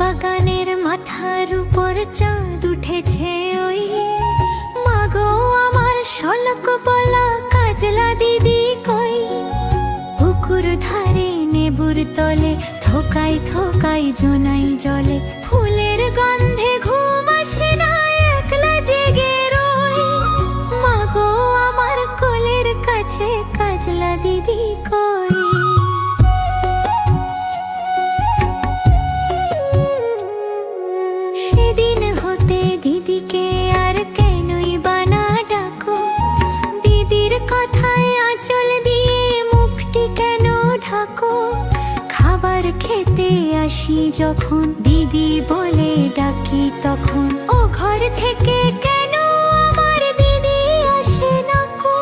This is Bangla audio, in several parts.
বাগানের মাথার উপর চাঁদ উঠেছে ওই, মাগো আমার শলক বলা কাজলা দিদি কই। পুকুর ধারে নেবুর তলে থোকাই থোকাই জোনাই জলে, ফুলের গন্ধে ঘুম আসে না একলা জেগে রই। মাগো আমার কোলের কাছে কাজলা দিদি কই। সেদিন হতে দিদিকে আর কেনই বানা ডাকো, দিদির কথায় আঁচল দিয়ে মুখটি কেন ঢাকো। খাবার খেতে আসি যখন দিদি বলে ডাকি তখন, ও ঘর থেকে কেন আমার দিদি আসে না কো।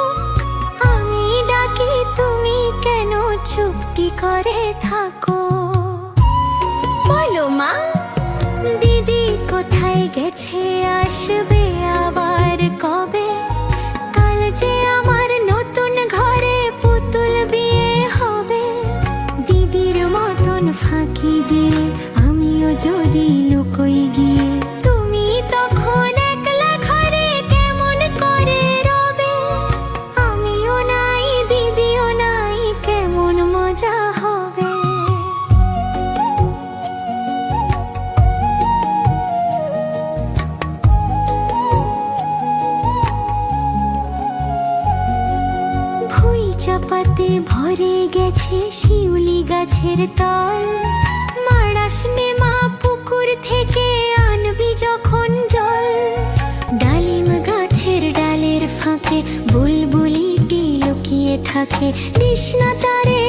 আমি ডাকি তুমি কেন চুপটি করে থাকো। বলো মা, দিদি কোথায় গেছে আসবে আবার কবে। কাল যে আমার নতুন ঘরে পুতুল বিয়ে হবে। দিদির মতন ফাঁকি দিয়ে আমিও যদি লুকোই গিয়ে, তুমি তখন একলা ঘরে কেমন করে রবে। আমিও নাই দিদিও নাই, কেমন মজা হবে। চাপাতে ভরে গেছে শিউলি গাছের তল, মাড়াস নে মা পুকুর থেকে আনবি যখন জল। ডালিম গাছের ডালের ফাঁকে বুলবুলিটি লুকিয়ে থাকে, তৃষ্ণা তারে